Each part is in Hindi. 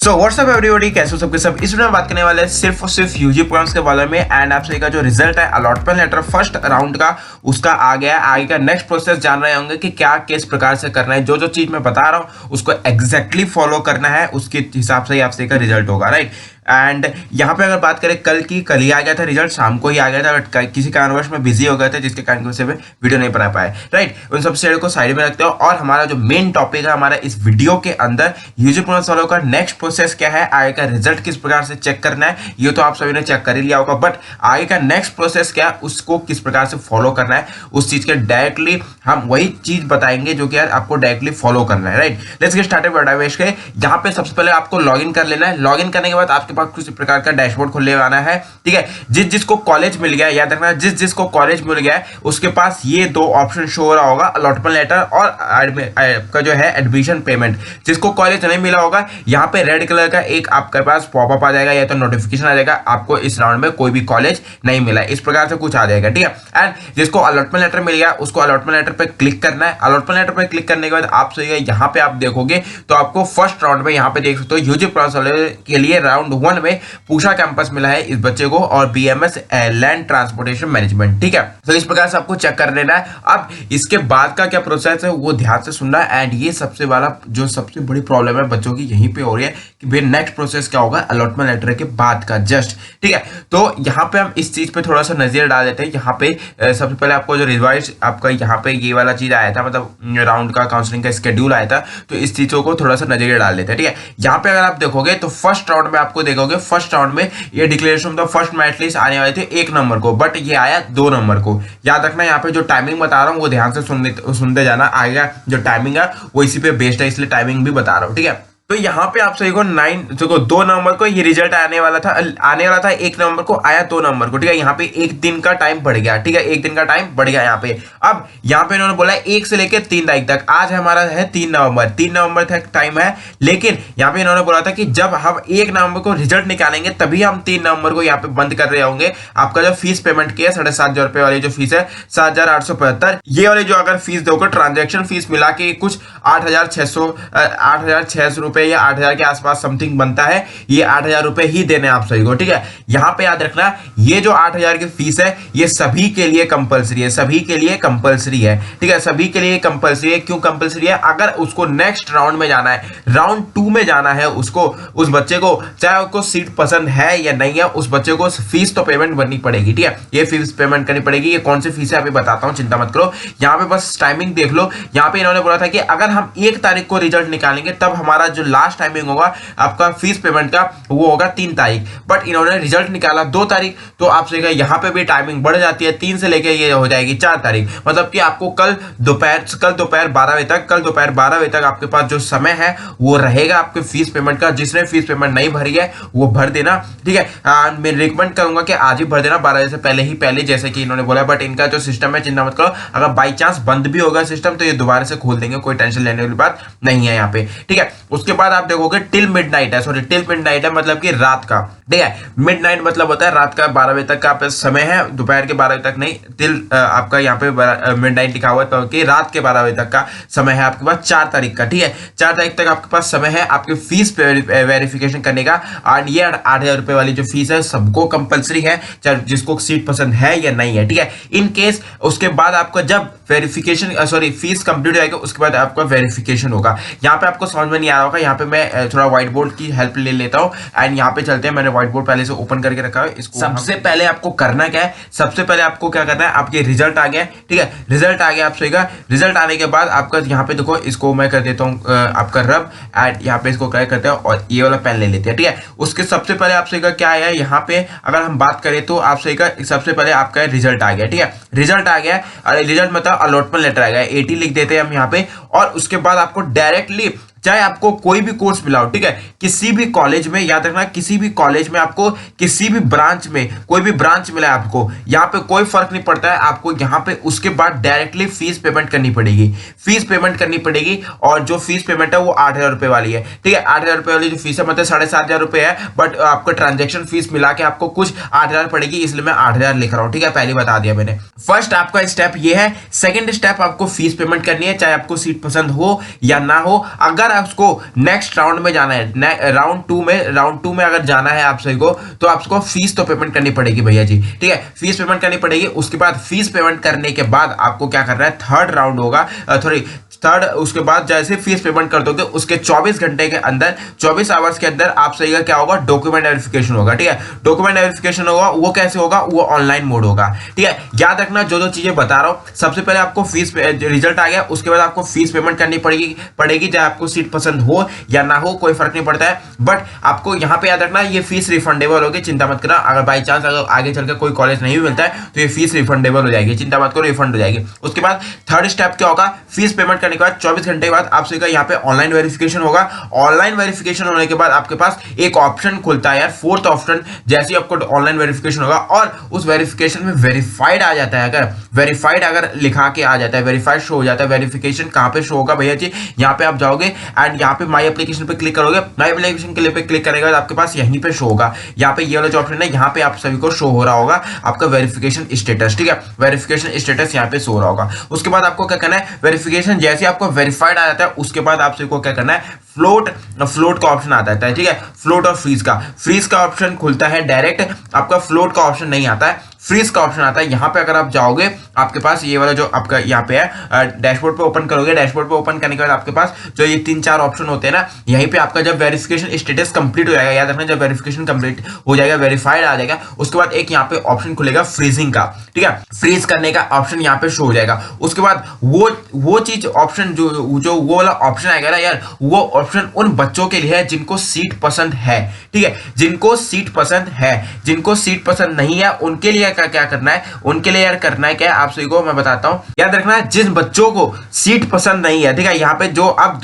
सो व्हाट्सअप एवरीबॉडी, कैसे हो सबके सब। इस वीडियो में बात करने वाले हैं सिर्फ और सिर्फ यूजी प्रोग्राम्स के बारे में। एंड आप सभी का जो रिजल्ट है अलॉटमेंट लेटर फर्स्ट राउंड का, उसका आ गया है। आगे का नेक्स्ट प्रोसेस जान रहे होंगे कि क्या किस प्रकार से करना है। जो जो चीज मैं बता रहा हूँ उसको एग्जैक्टली फॉलो करना है, उसके हिसाब से ही आप सभी का रिजल्ट होगा, राइट। एंड यहाँ पे अगर बात करें कल की, कल ही आ गया था रिजल्ट, शाम को ही आ गया था, बट किसी कारणवश में बिजी हो गए थे, जिसके कारण से वीडियो नहीं बना पाए, राइट। उन सब चीजों को साइड में रखते हो और हमारा जो मेन टॉपिक है हमारा इस वीडियो के अंदर, यूजी प्रोग्राम्स वालों का नेक्स्ट प्रोसेस क्या है, आगे का रिजल्ट किस प्रकार से चेक करना है, ये तो आप सभी ने चेक कर ही लिया होगा, बट आगे का नेक्स्ट प्रोसेस क्या है, उसको किस प्रकार से फॉलो करना है, उस चीज के डायरेक्टली हम वही चीज बताएंगे जो कि यार आपको डायरेक्टली फॉलो करना है, right. Let's get started with Divesh K. यहाँ पे सबसे पहले आपको लॉगिन कर लेना है। लॉगिन करने के बाद आपके पास कुछ प्रकार का डैशबोर्ड खुलने वाला है, ठीक है। जिसको कॉलेज मिल गया, याद रखना, जिसको कॉलेज मिल गया है उसके पास ये दो ऑप्शन शो हो रहा होगा, अलॉटमेंट लेटर और का जो है एडमिशन पेमेंट। जिसको कॉलेज नहीं मिला होगा, यहाँ पे रेड कलर का एक आपके पास पॉपअप आ जाएगा या तो नोटिफिकेशन आ जाएगा, आपको इस राउंड में कोई भी कॉलेज नहीं मिला, इस प्रकार से कुछ आ जाएगा, ठीक है। एंड जिसको अलॉटमेंट लेटर मिल गया उसको अलॉटमेंट लेटर पे क्लिक करना है। अलॉटमेंट लेटर पे क्लिक करने के बाद आप सही यहाँ पे आप देखोगे तो आपको फर्स्ट राउंड में यहाँ पे देख सकते हो यूजी प्रोग्राम्स के लिए राउंड 1 में पूषा कैंपस मिला है इस बच्चे को और बीएमएस लैंड ट्रांसपोर्टेशन मैनेजमेंट, ठीक है। तो इस प्रकार से आपको चेक कर लेना है। अब इसके बाद का क्या प्रोसेस है वो ध्यान से सुनना है। एंड ये सबसे वाला जो सबसे बड़ी प्रॉब्लम है बच्चों की यहीं पे हो रही है कि भाई नेक्स्ट प्रोसेस क्या होगा अलॉटमेंट लेटर के बाद का, जस्ट, ठीक है। तो यहाँ पे हम इस चीज पे थोड़ा सा नजर डाल देते हैं। यहाँ पे सबसे पहले आपको जो रिवाइज आपका यहाँ पे ये वाला चीज आया था, मतलब राउंड का काउंसलिंग का स्केड्यूल आया था, तो इस चीजों को थोड़ा सा नजरिया डाल देते हैं, ठीक है। यहाँ पे अगर आप देखोगे तो फर्स्ट राउंड में आपको देखोगे, फर्स्ट राउंड में ये declaration of the first merit list आने वाली थी 1 नंबर को, बट ये आया 2 नंबर को। याद रखना, यहाँ पे जो टाइमिंग बता रहा हूँ वो ध्यान से सुनते जाना। आएगा जो टाइमिंग है वो इसी पे बेस्ड है, इसलिए टाइमिंग भी बता रहा हूँ, ठीक है। तो यहाँ पे आप सभी को 2 नंबर को ये रिजल्ट आने वाला था 1 नंबर को, आया 2 नंबर को, ठीक है। यहाँ पे 1 दिन का टाइम बढ़ गया, ठीक है, 1 दिन का टाइम बढ़ गया यहाँ पे। अब यहाँ पे इन्होंने बोला 1 से लेकर 3 तारीख तक, आज हमारा है 3 नवंबर तक टाइम है। लेकिन यहाँ पे इन्होंने बोला था कि जब हम 1 नवंबर को रिजल्ट निकालेंगे तभी हम 3 नवंबर को यहाँ पे बंद कर रहे होंगे। आपका जो फीस पेमेंट किया 7,500 रुपए वाली जो फीस है 7,875, ये वाली जो अगर फीस दोगे ट्रांजेक्शन फीस मिला के कुछ 8,600 रुपए या 8,000 के आसपास समथिंग बनता है। ये 8,000 रुपए ही देने आप सही को, ठीक है। यहां पे याद रखना, ये जो 8,000 की फीस है ये सभी के लिए कंपलसरी है, सभी के लिए कंपलसरी है, ठीक है। सभी के लिए कंपलसरी है। क्यों कंपलसरी है? अगर उसको नेक्स्ट राउंड में जाना है, राउंड 2 में जाना है, उसको, उस बच्चे को, चाहे उसको सीट पसंद है या नहीं है, उस बच्चे को फीस तो पेमेंट करनी पड़ेगी, ठीक है। ये फीस पेमेंट करनी पड़ेगी। ये कौन सी फीस है अभी बताता हूं, चिंता मत करो। यहां पे बस टाइमिंग देख लो। यहां पे इन्होंने बोला था कि अगर हम 1 तारीख को रिजल्ट निकालेंगे तब हमारा जो लास्ट टाइमिंग होगा आपका फीस पेमेंट का वो होगा 3 तारीख, बट इन्होंने रिजल्ट निकाला 2 तारीख, तो आपसे यहाँ पे भी टाइमिंग बढ़ जाती है, 3 से लेके ये हो जाएगी 4 तारीख। मतलब कि आपको कल दोपहर 12 बजे तक आपके पास जो समय है वो रहेगा आपके फीस पेमेंट का। जिसने फीस पेमेंट नहीं भरी है वो भर देना, ठीक है। मैं रिकमेंड करूंगा कि आज ही भर देना, 12 बजे से पहले जैसे कि इन्होंने बोला। बट इनका जो सिस्टम है, चिंता मत करो, अगर बाई चांस बंद भी होगा सिस्टम तो ये दोबारा से खोल देंगे, कोई टेंशन लेने वाली बात नहीं है यहाँ पे, ठीक है। उसके बाद आप देखोगे टिल मिडनाइट है, मतलब कि रात का, ठीक है। मिडनाइट मतलब होता है रात का 12 बजे तक का समय है, दोपहर के 12 बजे तक नहीं। टिल आपका यहाँ पे मिडनाइट लिखा हुआ है तो कि रात के 12 बजे तक का समय है आपके पास, 4 तारीख का, ठीक है। 4 तारीख तक आपके पास समय है आपकी फीस वेरिफिकेशन करने का। और ये 8,000 रुपए वाली जो फीस है सबको कंपलसरी है, चाहे जिसको सीट पसंद है या नहीं है, ठीक है। इन केस उसके बाद आपका जब फीस कंप्लीट हो जाएगा उसके बाद आपका वेरिफिकेशन होगा। यहाँ पे आपको समझ में नहीं आ रहा होगा, यहाँ पे मैं थोड़ा व्हाइट बोर्ड की हेल्प ले लेता हूँ। एंड यहाँ पे चलते हैं, मैंने व्हाइट बोर्ड पहले से ओपन करके रखा है इसको। सबसे पहले आपको करना क्या है, सबसे पहले आपको क्या करना है, आपके रिजल्ट आ गया, ठीक है। रिजल्ट आ गया आप सही का। रिजल्ट आने के बाद आपका यहाँ पे देखो, इसको मैं कर देता हूँ आपका रब, एंड यहाँ पे इसको क्या करते हैं और ये वाला पेन ले लेते हैं, ठीक है। उसके सबसे पहले आप सही का क्या आया यहाँ पे, अगर हम बात करें तो आप सही का सबसे पहले आपका रिजल्ट आ गया, ठीक है। रिजल्ट आ गया, रिजल्ट मतलब अलॉटमेंट लेटर आ गया, 80 लिख देते हैं हम यहाँ पे। और उसके बाद आपको डायरेक्टली, चाहे आपको कोई भी कोर्स मिला हो, ठीक है, किसी भी कॉलेज में, याद रखना किसी भी कॉलेज में आपको किसी भी ब्रांच में कोई भी ब्रांच मिला है आपको, यहाँ पे कोई फर्क नहीं पड़ता है। आपको यहाँ पे उसके बाद डायरेक्टली फीस पेमेंट करनी पड़ेगी, और जो फीस पेमेंट है वो 8,000 रुपए वाली है, ठीक है। 8,000 रुपए वाली जो फीस है मतलब 7,500 रुपए है, बट आपको ट्रांजेक्शन फीस मिला के आपको कुछ 8,000 पड़ेगी, इसलिए मैं 8,000 लिख रहा हूँ, ठीक है। पहले बता दिया मैंने। फर्स्ट आपका स्टेप ये है। सेकेंड स्टेप आपको फीस पेमेंट करनी है, चाहे आपको सीट पसंद हो या ना हो। अगर अगर उसको नेक्स्ट राउंड में जाना है, राउंड टू में अगर जाना है आप सभी को, तो आपको फीस तो पेमेंट करनी पड़ेगी भैया जी, ठीक है, फीस पेमेंट करनी पड़ेगी। उसके बाद फीस पेमेंट करने के बाद आपको क्या करना है, थर्ड राउंड होगा, थर्ड उसके बाद जैसे फीस पेमेंट कर दोगे उसके 24 घंटे के अंदर, 24 आवर्स के अंदर आप सही का क्या होगा, डॉक्यूमेंट वेरिफिकेशन होगा, ठीक है। डॉक्यूमेंट वेरिफिकेशन होगा, वो कैसे होगा, वो ऑनलाइन मोड होगा, ठीक है। याद रखना जो जो चीजें बता रहा हूं, सबसे पहले आपको फीस रिजल्ट आ गया, उसके बाद आपको फीस पेमेंट करनी पड़ेगी चाहे आपको सीट पसंद हो या ना हो, कोई फर्क नहीं पड़ता है। बट आपको यहाँ पे याद रखना ये फीस रिफंडेबल होगी, चिंता मत करना। अगर बाई चांस अगर आगे चलकर कोई कॉलेज नहीं मिलता है तो ये फीस रिफंडेबल हो जाएगी, चिंता मत करो, रिफंड हो जाएगी। उसके बाद थर्ड स्टेप क्या होगा, फीस पेमेंट करने के बाद 24 घंटे के बाद आप सभी का यहाँ पे ऑनलाइन वेरिफिकेशन होगा। ऑनलाइन वेरिफिकेशन होने के बाद आपके पास एक ऑप्शन खुलता है यार, फोर्थ ऑप्शन, जैसे आपको ऑनलाइन वेरिफिकेशन होगा और उस वेरिफिकेशन में वेरीफाइड आ जाता है, अगर वेरीफाइड अगर लिखा के आ जाता है, वेरीफाइड शो हो जाता है। वेरिफिकेशन कहां पे शो होगा भैया जी, यहाँ पे आप जाओगे एंड यहाँ पे माई एप्लीकेशन पे क्लिक करोगे, माई एप्लीकेशन के लिए पे क्लिक करेगा आपके पास यहीं पे शो होगा, यहाँ पे ये वाला जो ऑप्शन है यहाँ पे आप सभी को शो हो रहा होगा आपका वेरिफिकेशन स्टेटस, ठीक है, वेरिफिकेशन स्टेटस यहाँ पे शो हो रहा होगा। उसके बाद आपको क्या करना है, वेरिफिकेशन जैसे आपको वेरीफाइड आ जाता है उसके बाद आप सभी को क्या करना है, फ्लोट का ऑप्शन आता है, ठीक है, फ्लोट और फ्रीज का ऑप्शन खुलता है डायरेक्ट, आपका फ्लोट का ऑप्शन नहीं आता है, फ्रीज का ऑप्शन आता है। यहाँ पे अगर आप जाओगे आपके पास ये वाला जो आपका यहाँ पे है, डैशबोर्ड पे ओपन करोगे, डैशबोर्ड पे ओपन करने के बाद आपके पास जो ये 3-4 ऑप्शन होते हैं ना, यहीं पे आपका जब वेरिफिकेशन स्टेटस कंप्लीट हो जाएगा, याद रखना जब वेरिफिकेशन कंप्लीट हो जाएगा, वेरीफाइड आ जाएगा, उसके बाद एक यहाँ पे ऑप्शन खुलेगा फ्रीजिंग का, ठीक है, फ्रीज करने का ऑप्शन यहाँ पे शो हो जाएगा। उसके बाद वो चीज ऑप्शन जो वो वाला ऑप्शन आएगा ना यार, वो ऑप्शन उन बच्चों के लिए है जिनको सीट पसंद है, ठीक है, जिनको सीट पसंद है, जिनको सीट पसंद नहीं है उनके लिए क्या करना है, उनके लिए यार करना है क्या, आप सभी को मैं बताता हूं। याद रखना है जिन बच्चों को सीट पसंद नहीं है, ठीक है, यहाँ पे जो अब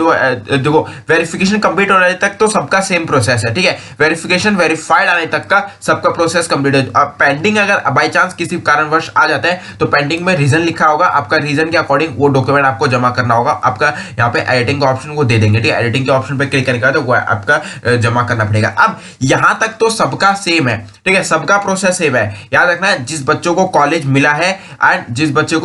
देखो वेरिफिकेशन कंप्लीट होने तक तो सबका सेम प्रोसेस है, ठीक है, वेरिफिकेशन वेरीफाइड आने तक का सबका प्रोसेस कंप्लीट है। अब पेंडिंग अगर बाई चांस किसी कारणवश आ जाता है तो पेंडिंग में रीजन लिखा होगा, आपका रीजन के अकॉर्डिंग वो डॉक्यूमेंट आपको जमा करना होगा, आपका यहाँ पे एडिटिंग का ऑप्शन वो दे देंगे, ठीक है, एडिटिंग के ऑप्शन पे क्लिक करने के बाद वो आपका जमा करना पड़ेगा। अब यहां तक तो सबका सेम है, ठीक है, सबका प्रोसेस सेम है। याद रखना है जिस बच्चों को कॉलेज मिला है एंड जिस बच्चे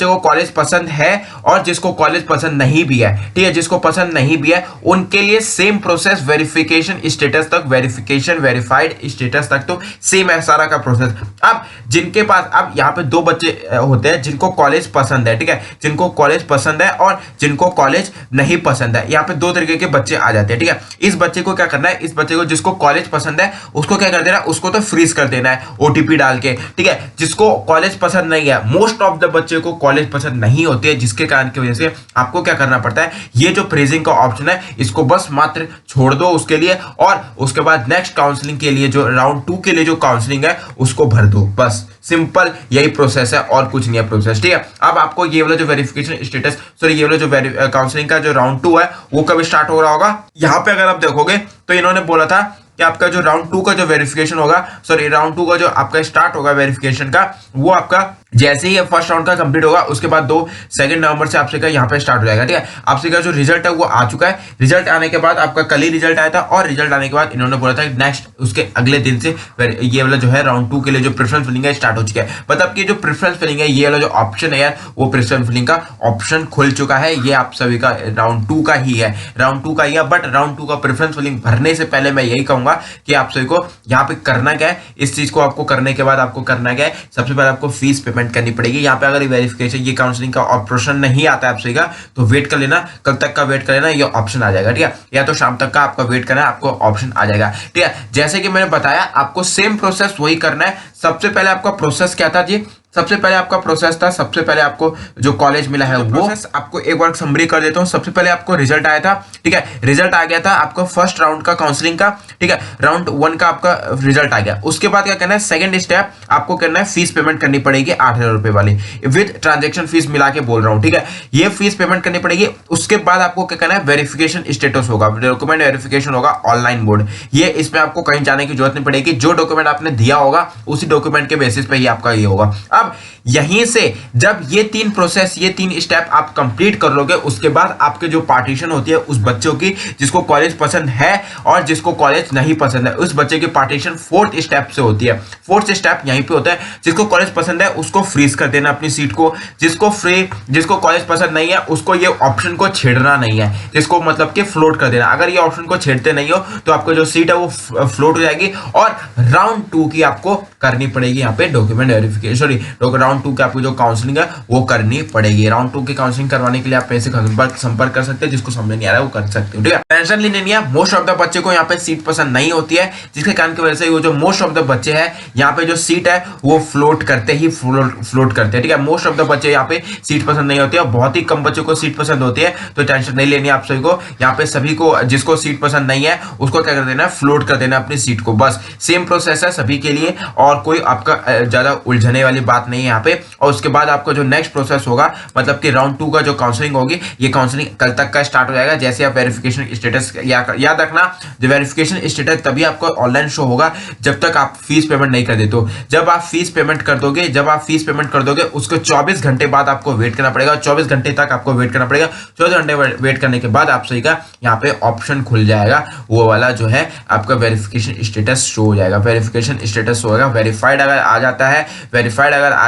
को कॉलेज पसंद है और जिसको कॉलेज पसंद नहीं भी है, ठीक है, जिसको पसंद नहीं भी है उनके लिए सेम प्रोसेस, वेरिफिकेशन स्टेटस तक, वेरिफिकेशन वेरीफाइड स्टेटस तक तो सेम है सारा का प्रोसेस। अब जिनके पास अब यहाँ पे 2 बच्चे होते हैं जिनको कॉलेज पसंद है, ठीक है, जिनको कॉलेज पसंद है और जिनको कॉलेज नहीं पसंद है, यहाँ पे 2 तरीके के बच्चे आ जाते हैं, ठीक है। इस बच्चे को क्या करना है, इस बच्चे को जिसको कॉलेज पसंद है उसको क्या कर देना है, उसको तो फ्रीज कर देना है ओटीपी डाल के, ठीक है। जिसको कॉलेज पसंद नहीं है, मोस्ट ऑफ द बच्चे को कॉलेज पसंद नहीं होती है, जिसके कारण की वजह से आपको क्या करना पड़ता है, ये जो फ्रीजिंग का ऑप्शन है इसको बस मात्र छोड़ दो उसके लिए, और उसके बाद नेक्स्ट काउंसलिंग के लिए जो राउंड 2 के लिए जो काउंसलिंग है उसको भर दो, बस सिंपल यही प्रोसेस है और कुछ नहीं है प्रोसेस, ठीक है। अब आपको ये वाला जो वेरिफिकेशन स्टेटस, सॉरी ये वाला जो काउंसलिंग का जो राउंड 2 है वो कब स्टार्ट हो रहा होगा, यहाँ पे अगर आप देखोगे तो इन्होंने बोला था कि आपका जो राउंड 2 का जो वेरिफिकेशन होगा, सॉरी राउंड 2 का जो आपका स्टार्ट होगा वेरिफिकेशन का, वो आपका जैसे ही फर्स्ट राउंड का कंप्लीट होगा उसके बाद 2 नवंबर से आपसे का यहाँ पे स्टार्ट हो जाएगा, ठीक है। आपसे का जो रिजल्ट है वो आ चुका है, रिजल्ट आने के बाद आपका कल ही रिजल्ट आया था, और रिजल्ट आने के बाद इन्होंने बोला था नेक्स्ट उसके अगले दिन से ये वाला जो है राउंड 2 के लिए जो प्रेफरेंस फिलिंग है स्टार्ट हो चुका है। मतलब कि जो प्रेफरेंस फिलिंग है, ये वाला जो ऑप्शन है यार, वो प्रेफरेंस फिलिंग का ऑप्शन खुल चुका है, ये आप सभी का राउंड 2 का ही है, राउंड 2 का ही है। बट राउंड 2 का प्रेफरेंस फिलिंग भरने से पहले मैं यही कहूंगा कि आप सभी को यहाँ पे करना क्या है, इस चीज को आपको करने के बाद आपको करना क्या है, सबसे पहले आपको फीस पेमेंट करनी पड़ेगी। यहाँ पे अगर वेरिफिकेशन ये काउंसलिंग का ऑप्शन नहीं आता है आप सही का, तो वेट कर लेना, कल तक का वेट कर लेना, ये ऑप्शन आ जाएगा, ठीक है, या तो शाम तक का आपका वेट करना है, आपको ऑप्शन आ जाएगा, ठीक है। जैसे कि मैंने बताया आपको सेम प्रोसेस वही करना है। सबसे पहले आपका प्रोसेस क्या था जी, सबसे पहले आपका प्रोसेस था, सबसे पहले आपको जो कॉलेज मिला है वो आपको एक बार समरी कर देता हूँ। सबसे पहले आपको रिजल्ट आया था, ठीक है, रिजल्ट आ गया था आपको फर्स्ट राउंड का काउंसलिंग का, ठीक है, राउंड 1 का आपका रिजल्ट आ गया। उसके बाद क्या करना है, सेकंड स्टेप आपको करना है, फीस पेमेंट करनी पड़ेगी 8,000 रुपए वाली, विद ट्रांजेक्शन फीस मिला के बोल रहा हूँ, ठीक है, ये फीस पेमेंट करनी पड़ेगी। उसके बाद आपको क्या करना है, वेरिफिकेशन स्टेटस होगा, डॉक्यूमेंट वेरिफिकेशन होगा ऑनलाइन मोड, ये इसमें आपको कहीं जाने की जरूरत नहीं पड़ेगी, जो डॉक्यूमेंट आपने दिया होगा उसी डॉक्यूमेंट के बेसिस पे ही आपका ये होगा। अब यहीं से जब ये 3 प्रोसेस, ये 3 स्टेप आप कंप्लीट कर लोगे, उसके बाद आपके जो पार्टीशन होती है उस बच्चों की जिसको कॉलेज पसंद है और जिसको कॉलेज नहीं पसंद है, उस बच्चे की पार्टीशन 4th स्टेप से होती है। 4th स्टेप यहीं पे होता है, जिसको कॉलेज पसंद है उसको फ्रीज कर देना अपनी सीट को, जिसको कॉलेज पसंद नहीं है उसको ये ऑप्शन को छेड़ना नहीं है, जिसको मतलब कि फ्लोट कर देना। अगर ये ऑप्शन को छेड़ते नहीं हो तो आपको जो सीट है वो फ्लोट हो जाएगी और राउंड 2 की आपको करनी पड़ेगी यहाँ पे डॉक्यूमेंट वेरिफिकेशन, सॉरी राउंड 2 की आपको जो काउंसलिंग है वो करनी पड़ेगी। राउंड 2 की काउंसलिंग करवाने के लिए आप मेरे से संपर्क कर सकते हैं, जिसको समझ नहीं आ रहा है वो कर सकते हो, ठीक है। टेंशन लेनी नहीं है, मोस्ट ऑफ द बच्चे को यहाँ पे सीट पसंद नहीं होती है, जिसके कारण की वजह से वो जो मोस्ट ऑफ द बच्चे हैं यहाँ पे जो सीट है वो फ्लोट करते हैं, ठीक है। मोस्ट ऑफ द बच्चे यहाँ पे सीट पसंद नहीं होती है, बहुत ही कम बच्चों को सीट पसंद होती है, तो टेंशन नहीं लेनी आप सभी को। यहाँ पे सभी को जिसको सीट पसंद नहीं है उसको क्या कर देना है, फ्लोट कर देना अपनी सीट को, बस सेम प्रोसेस है सभी के लिए और कोई आपका ज्यादा उलझने वाली बात नहीं है यहाँ पे। और उसके बाद आपका जो नेक्स्ट प्रोसेस होगा मतलब कि राउंड 2 का जो काउंसलिंग होगी, ये काउंसलिंग कल तक का स्टार्ट हो जाएगा। जैसे आप वेरिफिकेशन स्टेटस याद रखना, जो वेरिफिकेशन स्टेटस तभी आपको ऑनलाइन शो होगा जब तक आप फीस पेमेंट नहीं कर देते हो। जब आप फीस पेमेंट कर दोगे उसको 24 घंटे बाद आपको वेट करना पड़ेगा, 24 घंटे तक आपको वेट करना पड़ेगा। 24 घंटे वेट करने के बाद आप सही का यहाँ पे ऑप्शन खुल जाएगा, वो वाला जो है आपका वेरिफिकेशन स्टेटस शो हो जाएगा। वेरिफिकेशन स्टेटस होगा वेरीफाइड अगर आ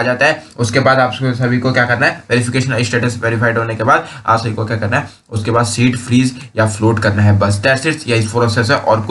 जाता है उसके बाद आप सभी को क्या करना है, वेरिफिकेशन स्टेटस वेरीफाइड होने के बाद आप सभी को क्या करना है, उसके बाद सीट फ्रीज या फ्लोट करना है, बस दैट्स इट। यही प्रोसेस है और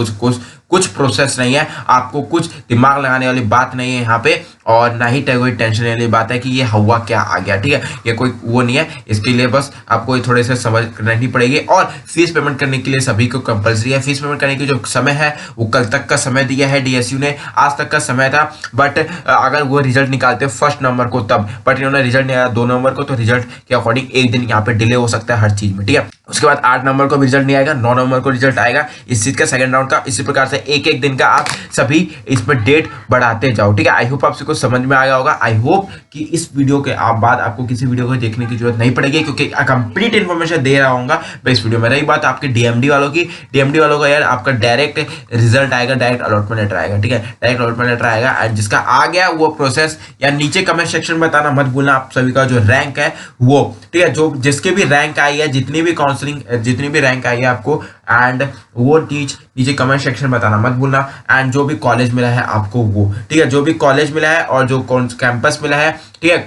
कुछ प्रोसेस नहीं है, आपको कुछ दिमाग लगाने वाली बात नहीं है यहाँ पे और ना ही कोई टेंशन वाली बात है कि ये हुआ क्या आ गया, ठीक है। ये कोई वो नहीं है, इसके लिए बस आपको थोड़े से समझ रखनी पड़ेगी। और फीस पेमेंट करने के लिए सभी को कंपलसरी है, फीस पेमेंट करने की जो समय है वो कल तक का समय दिया है डीएसयू ने, आज तक का समय था, बट अगर वो रिजल्ट निकालते 1 नवंबर को तब, बट इन्होंने रिजल्ट निकाला 2 नवंबर को, तो रिजल्ट के अकॉर्डिंग एक दिन यहाँ पे डिले हो सकता है हर चीज में, ठीक है। उसके बाद 8 नवंबर को भी रिजल्ट नहीं आएगा, 9 नवंबर को रिजल्ट आएगा इस चीज का सेकंड राउंड का। इसी प्रकार से एक दिन का आप सभी इस पर डेट बढ़ाते जाओ, ठीक है। आई होप आपसे कुछ समझ में आ गया होगा। आई होप कि इस वीडियो के बाद आपको किसी वीडियो को देखने की जरूरत नहीं पड़ेगी, क्योंकि कंप्लीट इन्फॉर्मेशन दे रहा हूँ मैं इस वीडियो में। रही बात आपके डीएमडी वालों का यार, आपका डायरेक्ट रिजल्ट आएगा, डायरेक्ट अलॉटमेंट लेटर आएगा, ठीक है। डायरेक्ट अलॉटमेंट लेटर आएगा एंड जिसका आ गया वो प्रोसेस या नीचे कमेंट सेक्शन में बताना मत भूलना आप सभी का जो रैंक है वो, ठीक है। जो जिसके भी रैंक आई है, जितनी भी रैंक आई है आपको, एंड वो नीचे कमेंट सेक्शन बताना मत भूलना। एंड जो भी कॉलेज मिला है आपको वो, ठीक है, जो भी कॉलेज मिला है और जो कैंपस मिला है, ठीक है,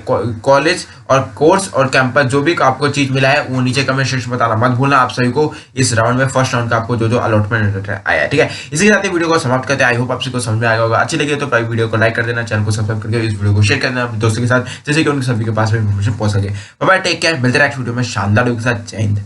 कॉलेज और कोर्स और कैंपस जो भी आपको चीज मिला है वो नीचे कमेंट सेक्शन में बताना मत भूलना आप सभी को। इस राउंड में फर्स्ट राउंड का आपको जो अलॉटमेंट आया है, ठीक है। इसी के साथ वीडियो को समाप्त करते हैं। आई होप आप सभी को समझ में आएगा होगा। अच्छी लगी तो वीडियो को लाइक कर देना, चैनल को सब्सक्राइब करके इस वीडियो को शेयर कर देना अपने दोस्तों के साथ, जैसे कि उनके सभी के पास में इन्फॉर्मेशन पहुंच सके। बाय बाय, टेक केयर, मिलते हैं नेक्स्ट वीडियो में शानदार वीडियो के साथ। जय हिंद।